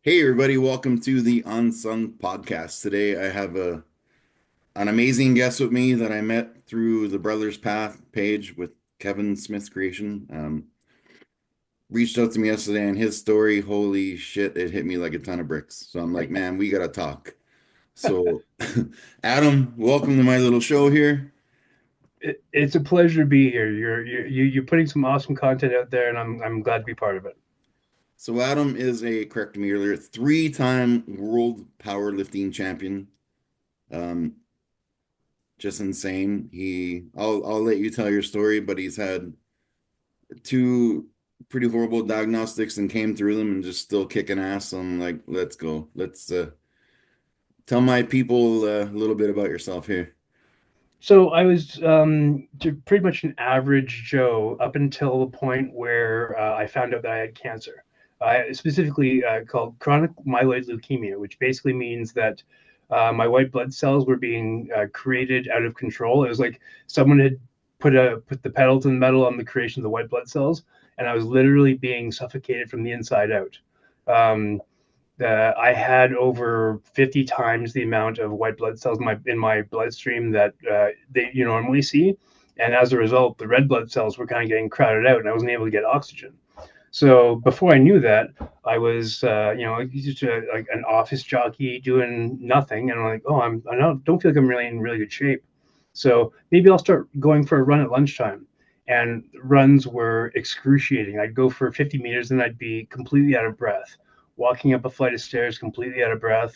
Hey everybody, welcome to the Unsung Podcast. Today I have an amazing guest with me that I met through the Brothers Path page with Kevin Smith's creation. Reached out to me yesterday and his story, holy shit, it hit me like a ton of bricks. So I'm like, man, we gotta talk. So Adam, welcome to my little show here. It's a pleasure to be here. You're putting some awesome content out there, and I'm glad to be part of it. So Adam is correct me earlier, three-time world powerlifting champion. Um, just insane. I'll let you tell your story, but he's had two pretty horrible diagnostics and came through them and just still kicking ass. So I'm like, let's go. Let's tell my people a little bit about yourself here. So I was pretty much an average Joe up until the point where I found out that I had cancer, specifically called chronic myeloid leukemia, which basically means that my white blood cells were being created out of control. It was like someone had put the pedal to the metal on the creation of the white blood cells, and I was literally being suffocated from the inside out. Um, I had over 50 times the amount of white blood cells in my bloodstream that you normally see, and as a result, the red blood cells were kind of getting crowded out, and I wasn't able to get oxygen. So before I knew that, I was just like an office jockey doing nothing, and I'm like, oh, don't feel like I'm really in really good shape. So maybe I'll start going for a run at lunchtime. And runs were excruciating. I'd go for 50 meters and I'd be completely out of breath, walking up a flight of stairs completely out of breath.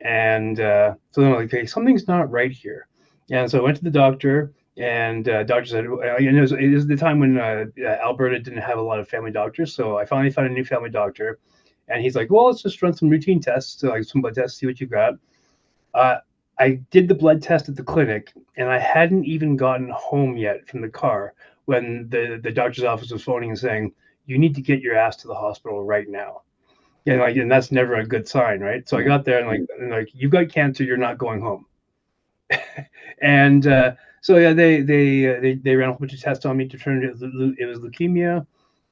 And so then I'm like, okay, something's not right here. And so I went to the doctor, and doctor said, it was the time when Alberta didn't have a lot of family doctors. So I finally found a new family doctor, and he's like, well, let's just run some routine tests, so like some blood tests, see what you got. Uh, I did the blood test at the clinic, and I hadn't even gotten home yet from the car when the doctor's office was phoning and saying, you need to get your ass to the hospital right now. And that's never a good sign, right? So I Yeah. got there, and you've got cancer, you're not going home. And so yeah, they ran a bunch of tests on me to turn it was leukemia,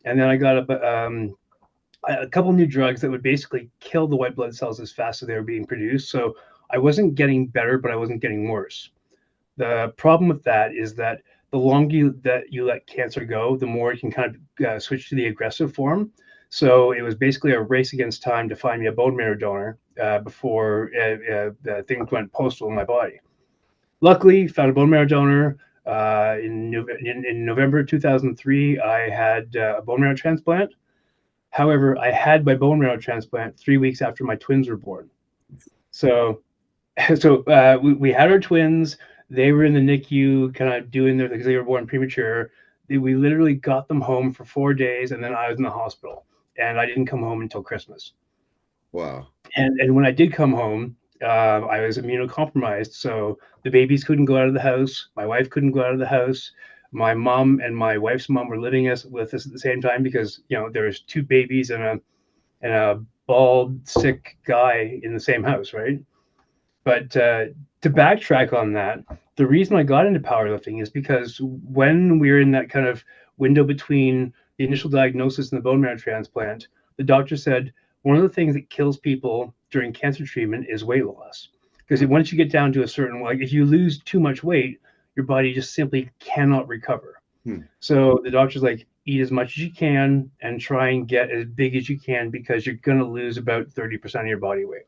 and then I got a couple new drugs that would basically kill the white blood cells as fast as they were being produced. So I wasn't getting better, but I wasn't getting worse. The problem with that is that the longer you let cancer go, the more it can kind of switch to the aggressive form. So it was basically a race against time to find me a bone marrow donor before things went postal in my body. Luckily, found a bone marrow donor. In November 2003, I had a bone marrow transplant. However, I had my bone marrow transplant 3 weeks after my twins were born. So we had our twins. They were in the NICU, kind of doing their because they were born premature. We literally got them home for 4 days, and then I was in the hospital, and I didn't come home until Christmas. Wow. And when I did come home, I was immunocompromised, so the babies couldn't go out of the house. My wife couldn't go out of the house. My mom and my wife's mom were living with us at the same time because there was two babies and a bald, sick guy in the same house, right? But to backtrack on that, the reason I got into powerlifting is because when we were in that kind of window between the initial diagnosis and the bone marrow transplant, the doctor said one of the things that kills people during cancer treatment is weight loss. Because once you get down to a certain, like if you lose too much weight, your body just simply cannot recover. Hmm. So the doctor's like, eat as much as you can and try and get as big as you can because you're going to lose about 30% of your body weight.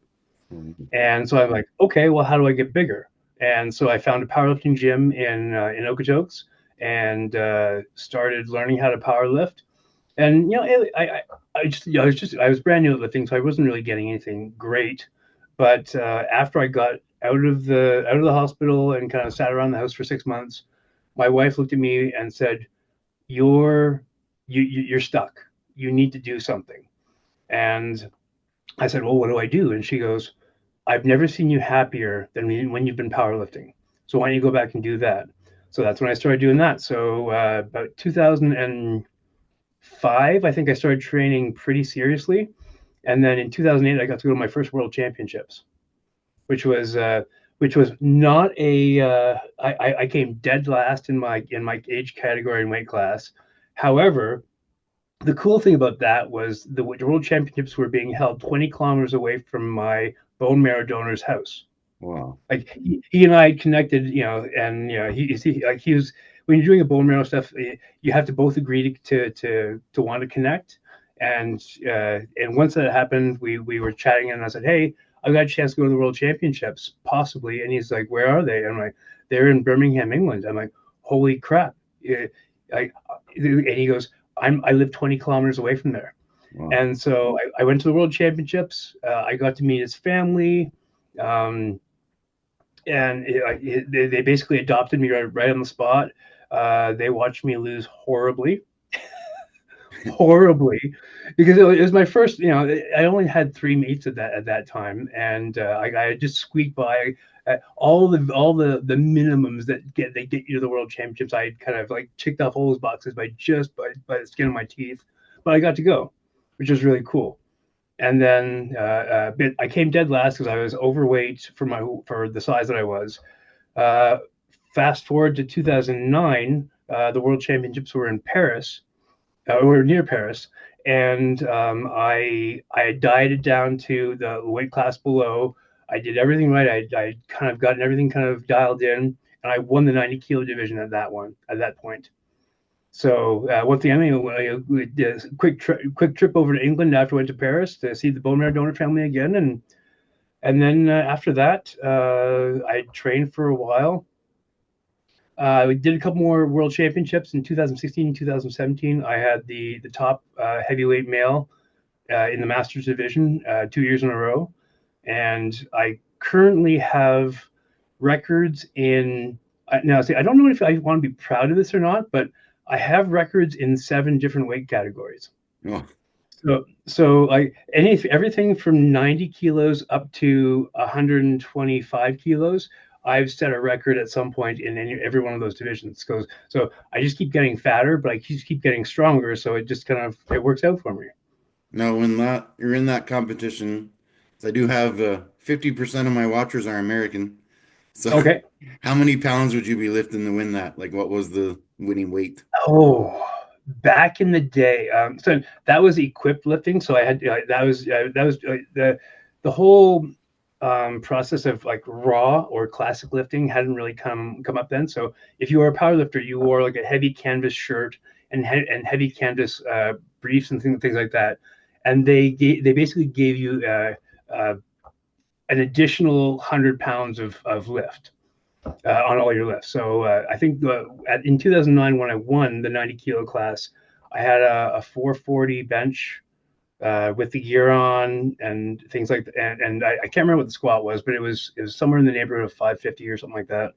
And so I'm like, okay, well, how do I get bigger? And so I found a powerlifting gym in Okotoks and started learning how to powerlift. And I was brand new at the thing, so I wasn't really getting anything great. But after I got out of the hospital and kind of sat around the house for 6 months, my wife looked at me and said, "You're you're stuck. You need to do something." And I said, "Well, what do I do?" And she goes, I've never seen you happier than when you've been powerlifting. So why don't you go back and do that? So that's when I started doing that. So about 2005, I think I started training pretty seriously. And then in 2008, I got to go to my first World Championships, which was not a. I came dead last in my age category and weight class. However, the cool thing about that was the World Championships were being held 20 kilometers away from my bone marrow donor's house. Wow. Like he and I connected, and he was, when you're doing a bone marrow stuff, you have to both agree to want to connect, and once that happened, we were chatting, and I said, hey, I've got a chance to go to the World Championships possibly, and he's like, where are they? I'm like, they're in Birmingham, England. I'm like, holy crap! And he goes, I live 20 kilometers away from there. Wow. And so I went to the World Championships. I got to meet his family. Um, and they basically adopted me right on the spot. They watched me lose horribly, horribly, because it was my first. I only had 3 meets at that time, and I just squeaked by. All the minimums that they get you to the World Championships. I kind of like checked off all those boxes by the skin of my teeth, but I got to go, which was really cool. And then I came dead last because I was overweight for the size that I was. Uh, Fast forward to 2009, the World Championships were in Paris, or near Paris, and I dieted down to the weight class below. I did everything right. I kind of gotten everything kind of dialed in, and I won the 90 kilo division at that point. So once again, we did a quick trip over to England after I went to Paris to see the bone marrow donor family again, and then after that, I trained for a while. We did a couple more World Championships in 2016 and 2017. I had the top heavyweight male in the Masters division 2 years in a row, and I currently have records in. Now, see, I don't know if I want to be proud of this or not, but I have records in 7 different weight categories. Oh, So like everything from 90 kilos up to 125 kilos, I've set a record at some point in every one of those divisions. So I just keep getting fatter, but I just keep getting stronger. So it just kind of it works out for me. now when you're in that competition, so I do have 50% of my watchers are American. So Okay. how many pounds would you be lifting to win that? Like what was the winning weight? Oh, back in the day, so that was equipped lifting. So I had that was the whole process of like raw or classic lifting hadn't really come up then. So if you were a power lifter, you wore like a heavy canvas shirt and heavy canvas briefs and things like that. And they basically gave you an additional 100 pounds of lift on all your lifts. So I think in 2009 when I won the 90 kilo class, I had a 440 bench with the gear on and things like that. And I can't remember what the squat was, but it was somewhere in the neighborhood of 550 or something like that.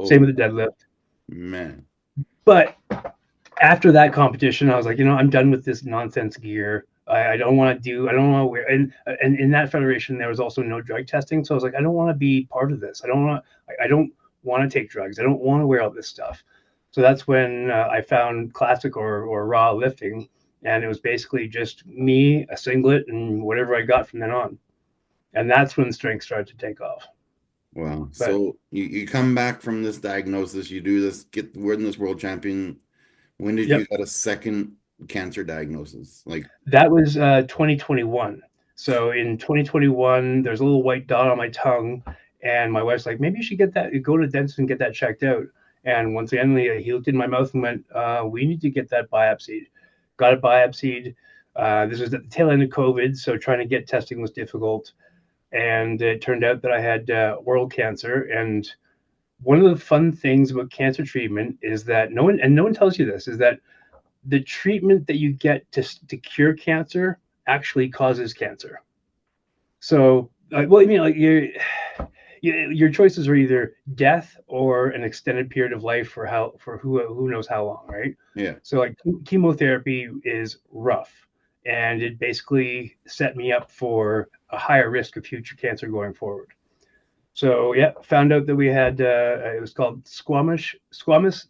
Same Oh with the deadlift. man. But after that competition, I was like, I'm done with this nonsense gear. I don't want to wear, and in that federation, there was also no drug testing. So I was like, I don't want to be part of this. I don't want to take drugs. I don't want to wear all this stuff. So that's when I found classic or raw lifting. And it was basically just me, a singlet, and whatever I got from then on. And that's when strength started to take off. Wow. But So you come back from this diagnosis, you do this, get win this world champion. When did you yep, get a second cancer diagnosis? Like, that was 2021. So in 2021, there's a little white dot on my tongue, and my wife's like, maybe you should go to the dentist and get that checked out. And once again, he looked in my mouth and went, we need to get that biopsied. Got it biopsied. This was at the tail end of COVID, so trying to get testing was difficult. And it turned out that I had oral cancer. And one of the fun things about cancer treatment is that no one tells you this, is that the treatment that you get to cure cancer actually causes cancer. So, well, I mean, like your choices are either death or an extended period of life for who knows how long, right? yeah. So, like chemotherapy is rough, and it basically set me up for a higher risk of future cancer going forward. So, yeah, found out that we had it was called squamous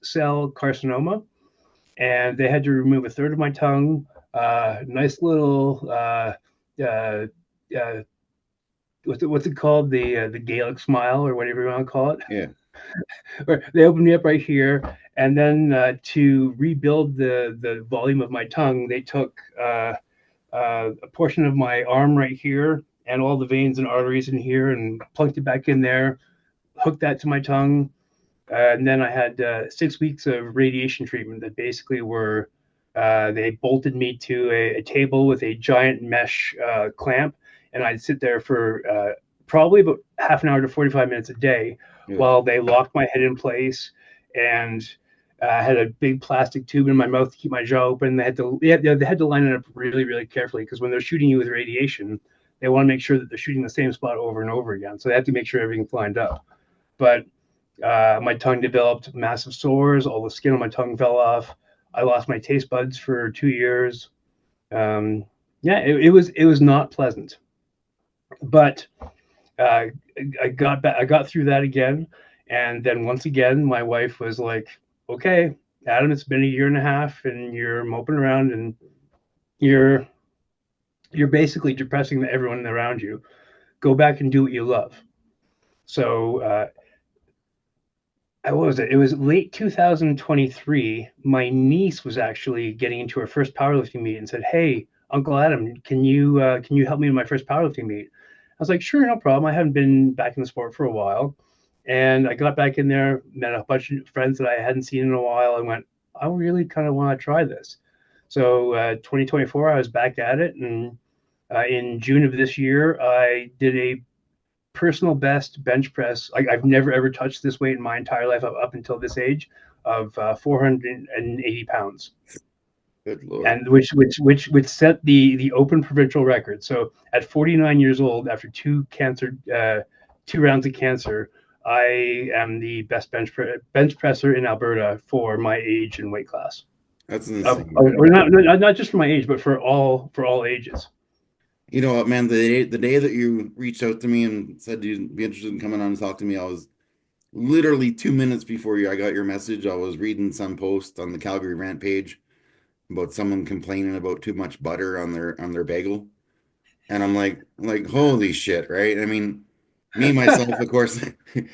cell carcinoma, and they had to remove a third of my tongue. Nice little uh, uh, what's it called? The Gaelic smile or whatever you want to call it. Yeah. Or they opened me up right here, And then to rebuild the volume of my tongue, they took a portion of my arm right here and all the veins and arteries in here and plunked it back in there, hooked that to my tongue. And then I had 6 weeks of radiation treatment that basically were they bolted me to a table with a giant mesh clamp, and I'd sit there for probably about half an hour to 45 minutes a day Ugh. while they locked my head in place and had a big plastic tube in my mouth to keep my jaw open. They had to line it up really, really carefully because when they're shooting you with radiation, they want to make sure that they're shooting the same spot over and over again. So they have to make sure everything's lined up. But my tongue developed massive sores. All the skin on my tongue fell off. I lost my taste buds for 2 years. Yeah, it was not pleasant. But I got back. I got through that again, and then once again, my wife was like, "Okay, Adam, it's been a year and a half, and you're moping around, and you're you're basically depressing everyone around you. Go back and do what you love." So what was it? It was late 2023. My niece was actually getting into her first powerlifting meet and said, "Hey, Uncle Adam, can you help me in my first powerlifting meet?" I was like, "Sure, no problem." I haven't been back in the sport for a while, and I got back in there, met a bunch of friends that I hadn't seen in a while, and went, "I really kind of want to try this." So 2024, I was back at it, and in June of this year, I did a personal best bench press. I've never ever touched this weight in my entire life up until this age of 480 pounds, Good Lord. and which set the open provincial record. So at 49 years old, after two rounds of cancer, I am the best bench presser in Alberta for my age and weight class. That's Or insane. not just for my age, but for all ages. You know what, man? The day that you reached out to me and said you'd be interested in coming on and talk to me, I was literally 2 minutes before I got your message. I was reading some post on the Calgary Rant page about someone complaining about too much butter on their bagel, and I'm like holy shit, right? I mean, me myself, of course, I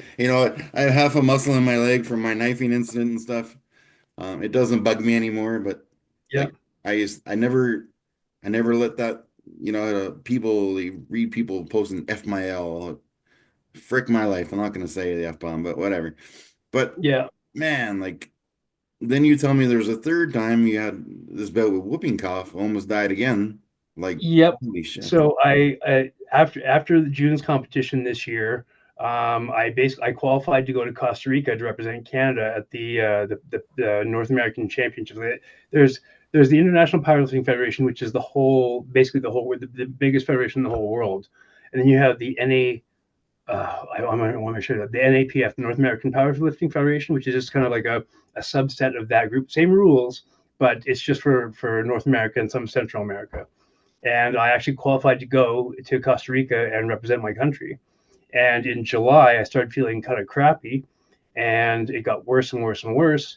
have half a muscle in my leg from my knifing incident and stuff. It doesn't bug me anymore, but Yeah. like I never let that, people read people posting F my L, frick my life. I'm not gonna say the F bomb, but whatever. But Yeah. man, like then you tell me there's a third time you had this bout with whooping cough, almost died again. Like Yep. holy shit. So after the June's competition this year, I qualified to go to Costa Rica to represent Canada at the North American Championships. There's there's the International Powerlifting Federation, which is basically the biggest federation in the whole world, and then you have the NA. I want to show you the NAPF, the North American Powerlifting Federation, which is just kind of like a subset of that group. Same rules, but it's just for North America and some Central America. And I actually qualified to go to Costa Rica and represent my country. And in July, I started feeling kind of crappy, and it got worse and worse and worse.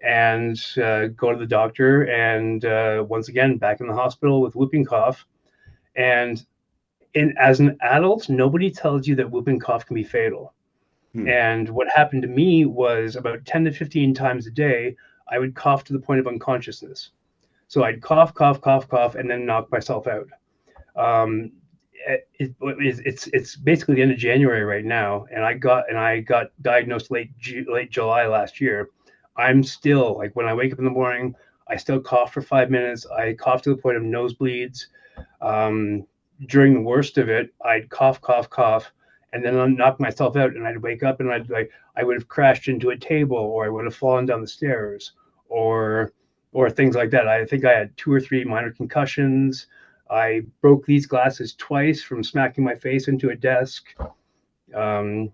And go to the doctor, and once again back in the hospital with whooping cough. And as an adult, nobody tells you that whooping cough can be fatal. Hmm. And what happened to me was about 10 to 15 times a day, I would cough to the point of unconsciousness. So I'd cough, cough, cough, cough, and then knock myself out. Um, it's basically the end of January right now, and I got diagnosed late July last year. I'm still like when I wake up in the morning, I still cough for 5 minutes. I cough to the point of nosebleeds. Um, During the worst of it, I'd cough, cough, cough, and then I'd knock myself out, and I'd wake up, and I would have crashed into a table, or I would have fallen down the stairs, or things like that. I think I had 2 or 3 minor concussions. I broke these glasses twice from smacking my face into a desk. Um,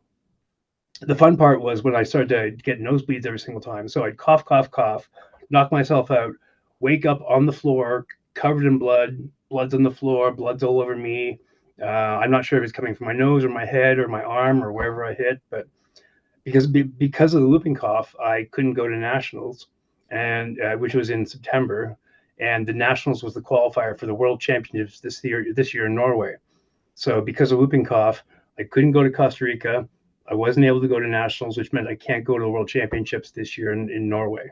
the fun part was when I started to get nosebleeds every single time. So I'd cough, cough, cough, knock myself out, wake up on the floor, covered in blood. Blood's on the floor, blood's all over me. I'm not sure if it's coming from my nose or my head or my arm or wherever I hit, but because of the whooping cough, I couldn't go to nationals, and which was in September, and the nationals was the qualifier for the World Championships this year in Norway. So because of whooping cough, I couldn't go to Costa Rica. I wasn't able to go to nationals, which meant I can't go to the World Championships this year in Norway.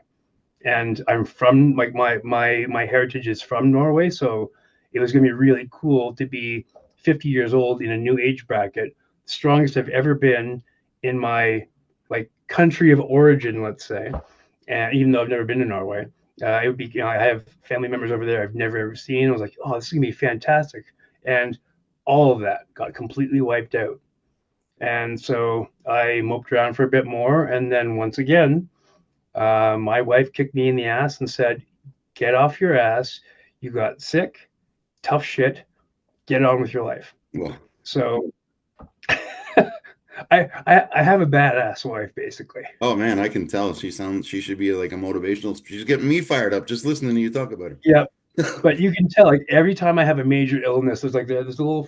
And I'm from like my heritage is from Norway, so it was going to be really cool to be 50 years old in a new age bracket, strongest I've ever been in my like country of origin, let's say. And even though I've never been to Norway, it would be, I have family members over there I've never ever seen. I was like, oh, this is gonna be fantastic, and all of that got completely wiped out. And so I moped around for a bit more, and then once again, my wife kicked me in the ass and said, "Get off your ass. You got sick, tough shit. Get on with your life." Well, So I have a badass wife, basically. oh man, I can tell. She should be like a motivational. She's getting me fired up just listening to you talk about Yeah, but you can tell, like every time I have a major illness, there's a little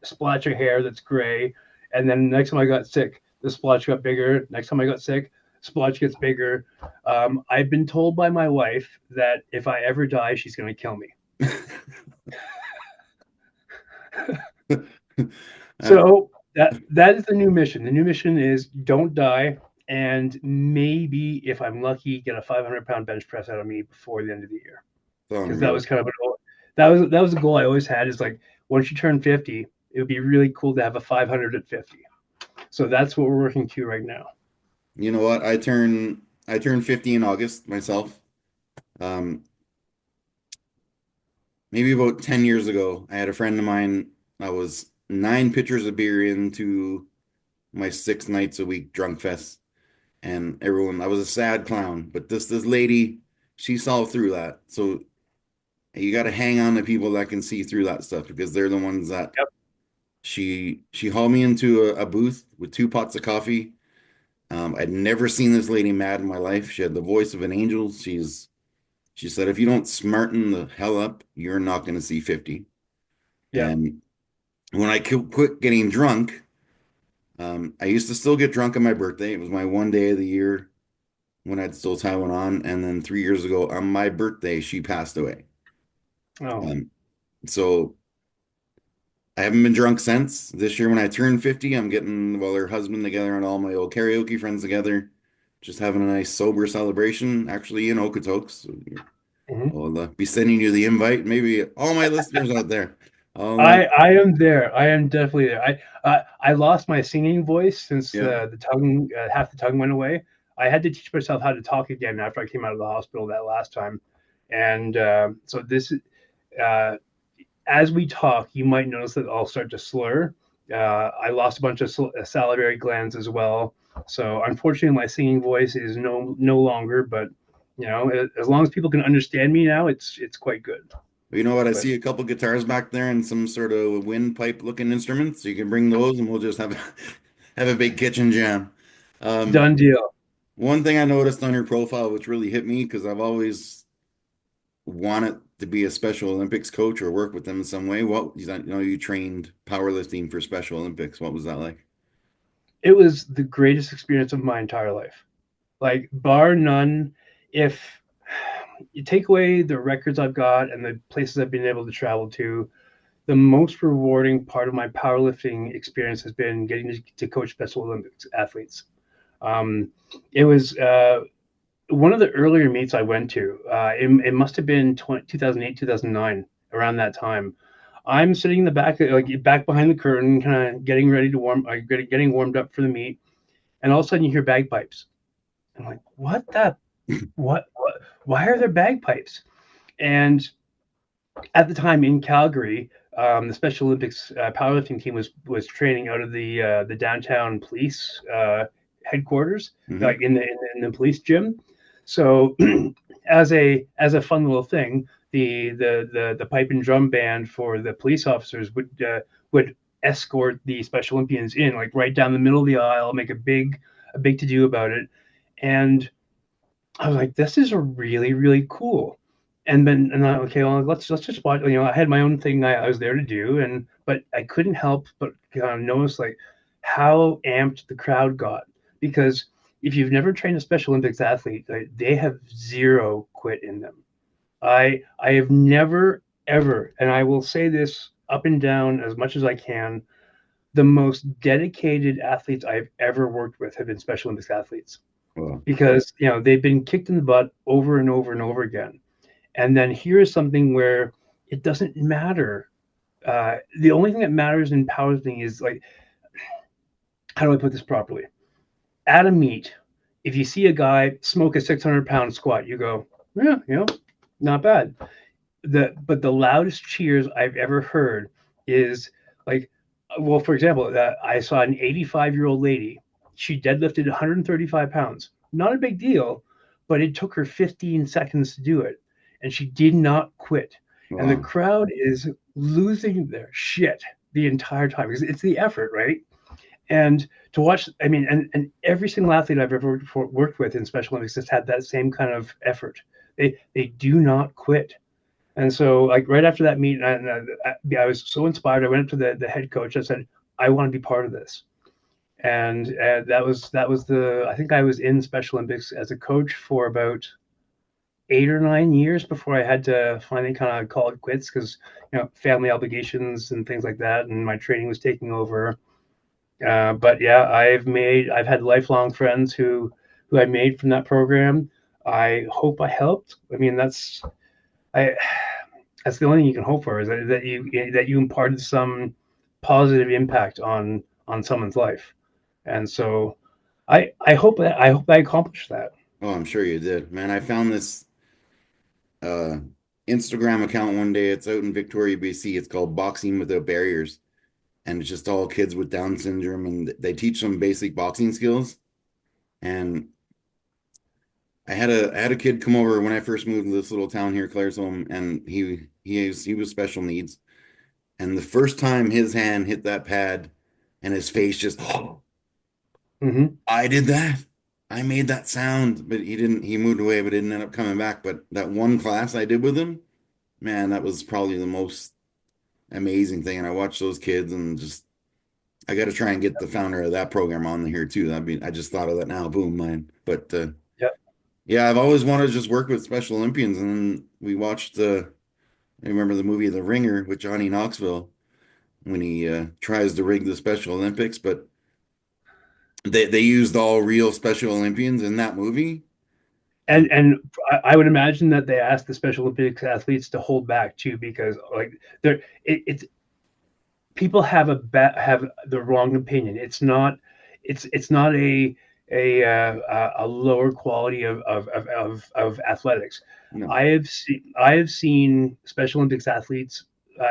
splotch of hair that's gray, and then next time I got sick, the splotch got bigger. Next time I got sick, splotch gets bigger. I've been told by my wife that if I ever die, she's going to kill me. her. So that is the new mission. The new mission is don't die, and maybe if I'm lucky, get a 500-pound bench press out of me before the end of the year. Because that Unreal. was kind of that was a goal I always had. Is like once you turn 50, it would be really cool to have a 500 at 50. So that's what we're working to right now. You know what? I turn 50 in August myself. Um, Maybe about 10 years ago, I had a friend of mine. I was 9 pitchers of beer into my 6 nights a week drunk fest, and everyone, I was a sad clown. But this lady, she saw through that. So you got to hang on to people that can see through that stuff because they're the ones that Yep. she hauled me into a booth with 2 pots of coffee. I'd never seen this lady mad in my life. She had the voice of an angel. She said, if you don't smarten the hell up, you're not going to see 50. Yeah. And when I quit getting drunk, I used to still get drunk on my birthday. It was my one day of the year when I'd still tie one on. And then 3 years ago on my birthday, she passed away. Oh. Um, so I haven't been drunk since. This year when I turned 50, I'm getting, well, her husband together and all my old karaoke friends together, just having a nice sober celebration, actually in Okotoks. So Mhm. I'll be sending you the invite. Maybe all my listeners out there. I'll, I am there. I am definitely there. I lost my singing voice since yeah. the tongue half the tongue went away. I had to teach myself how to talk again after I came out of the hospital that last time, and so this uh, as we talk, you might notice that I'll start to slur. I lost a bunch of salivary glands as well, so unfortunately, my singing voice is no longer. But as long as people can understand me now, it's quite good. But you know what? I But see a couple guitars back there and some sort of windpipe looking instruments. So you can bring those and we'll just have have a big kitchen jam. Um, done deal. One thing I noticed on your profile, which really hit me, because I've always wanted to be a Special Olympics coach or work with them in some way. You trained powerlifting for Special Olympics. What was that like? It was the greatest experience of my entire life. Like bar none. If you take away the records I've got and the places I've been able to travel to, the most rewarding part of my powerlifting experience has been getting to coach Special Olympics athletes. Um, it was one of the earlier meets I went to. It must have been 2008, 2009, around that time. I'm sitting in the back, like back behind the curtain, kind of getting ready to getting warmed up for the meet, and all of a sudden you hear bagpipes. I'm like, what the, what, why are there bagpipes? And at the time in Calgary, the Special Olympics powerlifting team was training out of the downtown police headquarters, Hmm. like in the police gym. So, as a fun little thing, the pipe and drum band for the police officers would escort the Special Olympians in, like right down the middle of the aisle, make a big to do about it, and I was like, this is really, really cool. And then, okay, well, let's just watch. I had my own thing I was there to do, but I couldn't help but kind of notice like how amped the crowd got, because if you've never trained a Special Olympics athlete, they have zero quit in them. I have never ever, and I will say this up and down as much as I can, the most dedicated athletes I've ever worked with have been Special Olympics athletes, Well, because they've been kicked in the butt over and over and over again. And then here's something where it doesn't matter. The only thing that matters in powerlifting is, like, how do I put this properly? At a meet, if you see a guy smoke a 600-pound squat, you go, yeah, not bad. But the loudest cheers I've ever heard is, like, well, for example, I saw an 85-year-old lady. She deadlifted 135 pounds. Not a big deal, but it took her 15 seconds to do it, and she did not quit. And the wow. crowd is losing their shit the entire time, because it's the effort, right? And to watch, I mean, and every single athlete I've ever worked with in Special Olympics has had that same kind of effort. They do not quit. And so, like, right after that meet, I was so inspired. I went up to the head coach. I said, I want to be part of this. And I think I was in Special Olympics as a coach for about 8 or 9 years before I had to finally kind of call it quits, because family obligations and things like that, and my training was taking over. But yeah, I've had lifelong friends who I made from that program. I hope I helped. I mean, I that's the only thing you can hope for, is that you imparted some positive impact on someone's life. And so I hope I accomplished that. Oh, I'm sure you did, man. I found this uh Instagram account one day. It's out in Victoria, BC. It's called Boxing Without Barriers, and it's just all kids with Down syndrome, and they teach them basic boxing skills. And I had a kid come over when I first moved to this little town here, Claresholm, and he was special needs. And the first time his hand hit that pad and his face just, Mm-hmm. I did that. I made that sound, but he moved away, but didn't end up coming back. But that one class I did with him, man, that was probably the most amazing thing. And I watched those kids and just, I got to try and get the founder of that program on here too. I just thought of that now. Boom, mine. But Yeah. yeah, I've always wanted to just work with Special Olympians. And then we watched, I remember the movie The Ringer with Johnny Knoxville when he tries to rig the Special Olympics, but they used all real Special Olympians in that movie. And And I would imagine that they asked the Special Olympics athletes to hold back too, because, like, it's people have the wrong opinion. It's not a lower quality of athletics. no, I have seen Special Olympics athletes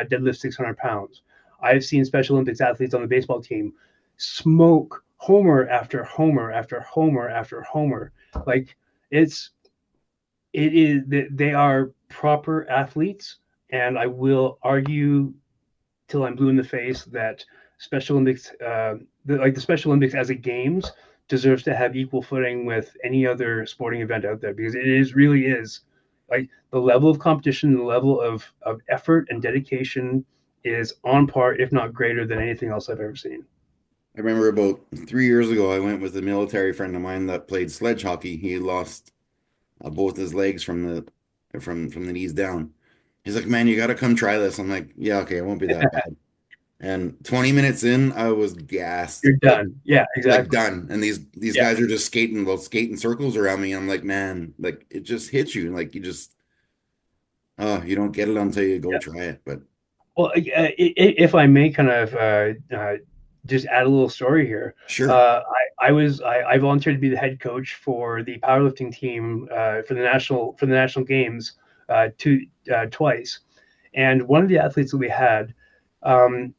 deadlift 600 pounds. I have seen Special Olympics athletes on the baseball team smoke homer after homer after homer after homer. Like, it's it is they are proper athletes, and I will argue till I'm blue in the face that Special Olympics, the Special Olympics as a games, deserves to have equal footing with any other sporting event out there, because it is really is, like, the level of competition, the level of effort and dedication is on par, if not greater, than anything else I've ever seen. I remember about 3 years ago, I went with a military friend of mine that played sledge hockey. He lost both his legs from the knees down. He's like, "Man, you got to come try this." I'm like, "Yeah, okay, it won't be that bad." And 20 minutes in, I was gassed, You're done. Yeah, like exactly. done. And these Yeah, guys are just skating circles around me. And I'm like, man, like it just hits you. Like you just, oh, you don't get it until you go yeah. try it. But Well, if I may kind of just add a little story here, sure. I volunteered to be the head coach for the powerlifting team for the national games twice, and one of the athletes that we had, um,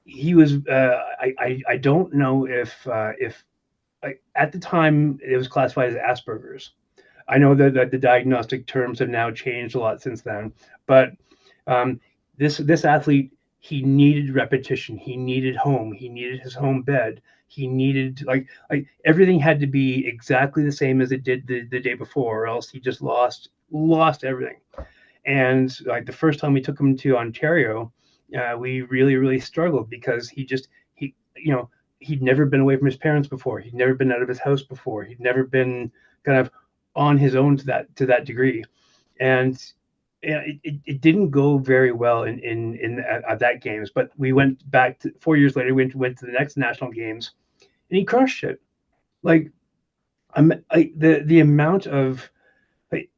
he was I don't know if like, at the time it was classified as Asperger's. I know that the diagnostic terms have now changed a lot since then, but um, this athlete, he needed repetition. He needed home. He needed his home bed. He needed, like everything had to be exactly the same as it did the day before, or else he just lost everything. And, like, the first time we took him to Ontario, we really struggled, because he he'd never been away from his parents before. He'd never been out of his house before. He'd never been kind of on his own to that degree. And it didn't go very well at that games, but we went back to 4 years later. We went to the next national games, and he crushed it. Like the amount of like,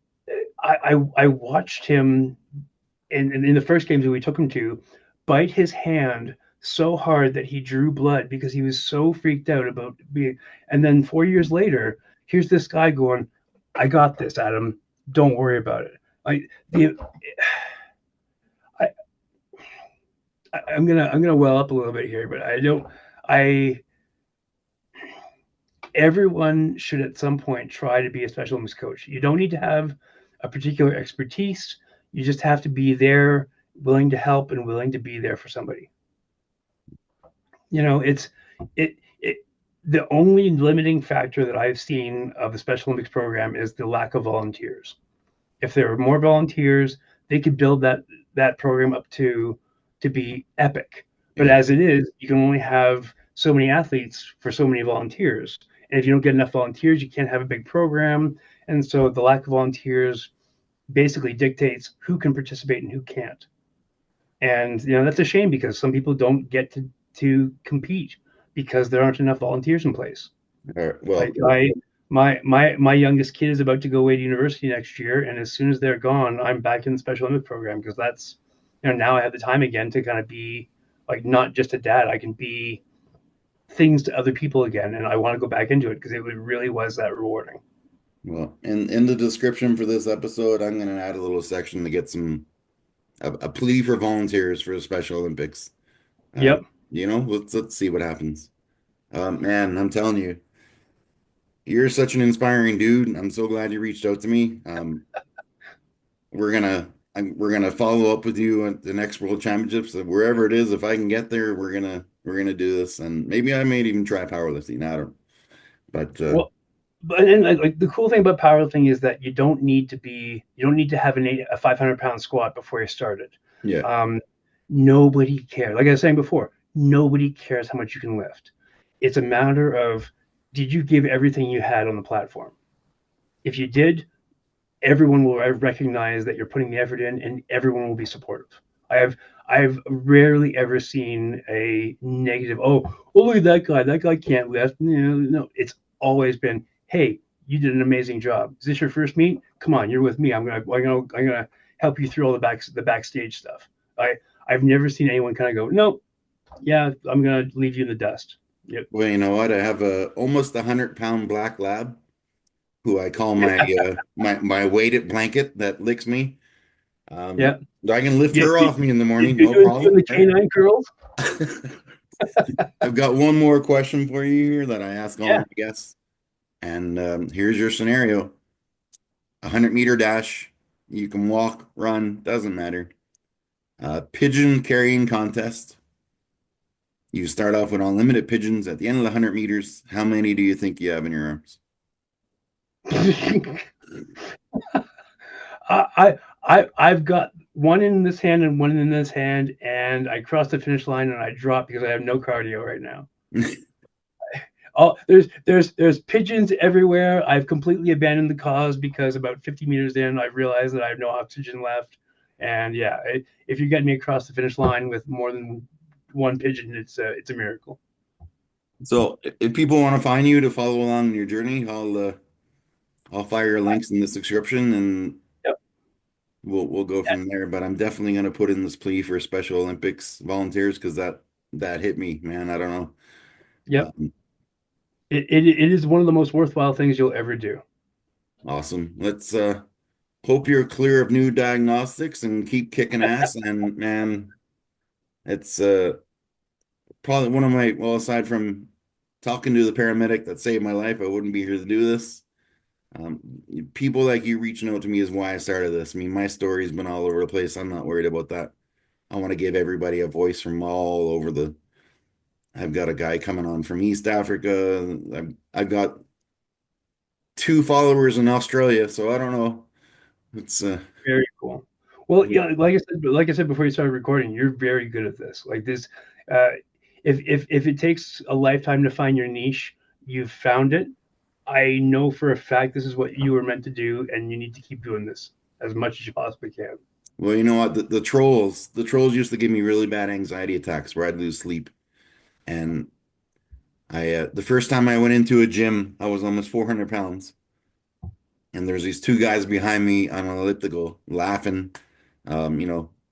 I watched him in the first games that we took him to bite his hand so hard that he drew blood because he was so freaked out about being. And then 4 years later, here's this guy going, "I got this, Adam. Don't worry about it." Like the I, I'm gonna well up a little bit here, but I don't. I Everyone should at some point try to be a special Olympics coach. You don't need to have a particular expertise. You just have to be there, willing to help and willing to be there for somebody. It the only limiting factor that I've seen of the Special Olympics program is the lack of volunteers. If there were more volunteers, they could build that program up to be epic. But Yeah. as it is, you can only have so many athletes for so many volunteers. And if you don't get enough volunteers, you can't have a big program. And so the lack of volunteers basically dictates who can participate and who can't. And that's a shame because some people don't get to compete because there aren't enough volunteers in place. Well, Like my youngest kid is about to go away to university next year, and as soon as they're gone, I'm back in the Special Olympics program because that's now I have the time again to kind of be like not just a dad. I can be things to other people again, and I want to go back into it because it really was that rewarding. well, in the description for this episode, I'm going to add a little section to get a plea for volunteers for the Special Olympics. Yep. Let's see what happens. Man, I'm telling you, you're such an inspiring dude. I'm so glad you reached out to me. We're gonna follow up with you at the next World Championships, wherever it is. If I can get there, we're gonna do this, and maybe I may even try powerlifting. I don't, but Well, but then like the cool thing about powerlifting is that you don't need to have a 500-pound squat before you started. yeah, Nobody cares. Like I was saying before, nobody cares how much you can lift. It's a matter of did you give everything you had on the platform? If you did, everyone will recognize that you're putting the effort in, and everyone will be supportive. I've rarely ever seen a negative. Oh, look at that guy. That guy can't lift. No. It's always been, hey, you did an amazing job. Is this your first meet? Come on, you're with me. I'm gonna help you through all the backstage stuff. I've never seen anyone kind of go, no, yeah, I'm gonna leave you in the dust. Yep. well, you know what? I have a almost 100-pound black lab who I call my weighted blanket that licks me. Yeah. I can lift her off me in the morning, You're no doing problem. the canine curls. I've got one more question for you here that I ask all Yeah. my guests. And here's your scenario: 100-meter dash. You can walk, run, doesn't matter. Pigeon carrying contest. You start off with unlimited pigeons. At the end of the 100 meters, how many do you think you have in your arms? I've got one in this hand and one in this hand, and I crossed the finish line and I dropped because I have no cardio right now. Oh, there's pigeons everywhere. I've completely abandoned the cause because about 50 meters in, I realized that I have no oxygen left. And yeah, if you get me across the finish line with more than one pigeon, it's a miracle. So if people want to find you to follow along your journey, I'll fire your links in the description and Yep. we'll go from there. But I'm definitely going to put in this plea for Special Olympics volunteers because that hit me, man. I don't know. Yep. It is one of the most worthwhile things you'll ever do. Awesome. Let's hope you're clear of new diagnostics and keep kicking ass. And man, it's probably one of my, well, aside from talking to the paramedic that saved my life, I wouldn't be here to do this. Um, People like you reaching out to me is why I started this. I mean, my story's been all over the place. I'm not worried about that. I want to give everybody a voice from all over the. I've got a guy coming on from East Africa. I've got 2 followers in Australia, so I don't know. It's Very cool. Well, yeah, like I said before you started recording, you're very good at this. Like this, uh, if it takes a lifetime to find your niche, you've found it. I know for a fact this is what you were meant to do, and you need to keep doing this as much as you possibly can. Well, you know what? The trolls used to give me really bad anxiety attacks where I'd lose sleep. And the first time I went into a gym, I was almost 400 pounds. And there's these two guys behind me on an elliptical laughing,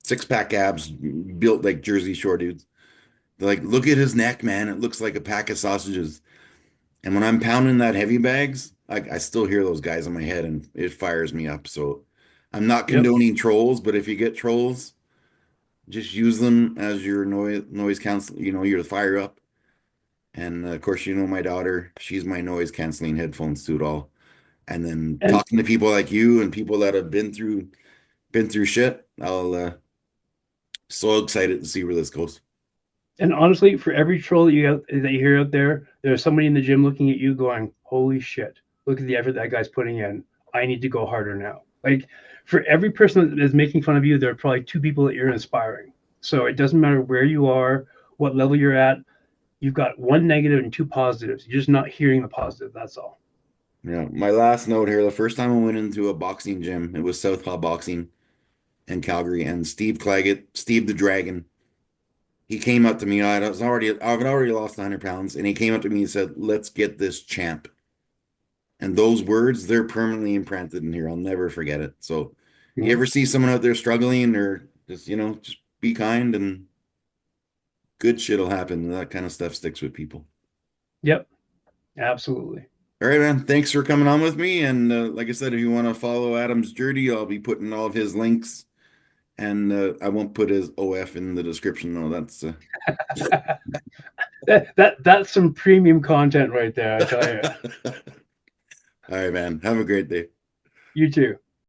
six-pack abs, built like Jersey Shore dudes. They're like, look at his neck, man. It looks like a pack of sausages. And when I'm pounding that heavy bags, I still hear those guys in my head and it fires me up. So I'm not Yep. condoning trolls, but if you get trolls, just use them as your noise cancel, your fire up. And of course, my daughter, she's my noise canceling headphones to it all. And then And talking to people like you and people that have been through shit, I'll so excited to see where this goes. and honestly, for every troll that you hear out there, there's somebody in the gym looking at you going, "Holy shit! Look at the effort that guy's putting in. I need to go harder now." Like for every person that is making fun of you, there are probably two people that you're inspiring. So it doesn't matter where you are, what level you're at. You've got one negative and two positives. You're just not hearing the positive. That's all. Yeah, my last note here, the first time I went into a boxing gym, it was Southpaw Boxing in Calgary, and Steve Claggett, Steve the Dragon, he came up to me. I've already lost 100 pounds, and he came up to me and said, "Let's get this champ." And those words, they're permanently imprinted in here. I'll never forget it. So, you Mhm. ever see someone out there struggling, or just be kind, and good shit'll happen. That kind of stuff sticks with people. Yep, absolutely. All right, man. Thanks for coming on with me. And like I said, if you want to follow Adam's journey, I'll be putting all of his links, and I won't put his OF in the description. No, that's That's some premium content right there, I tell you. all right, man. Have a great day. You too.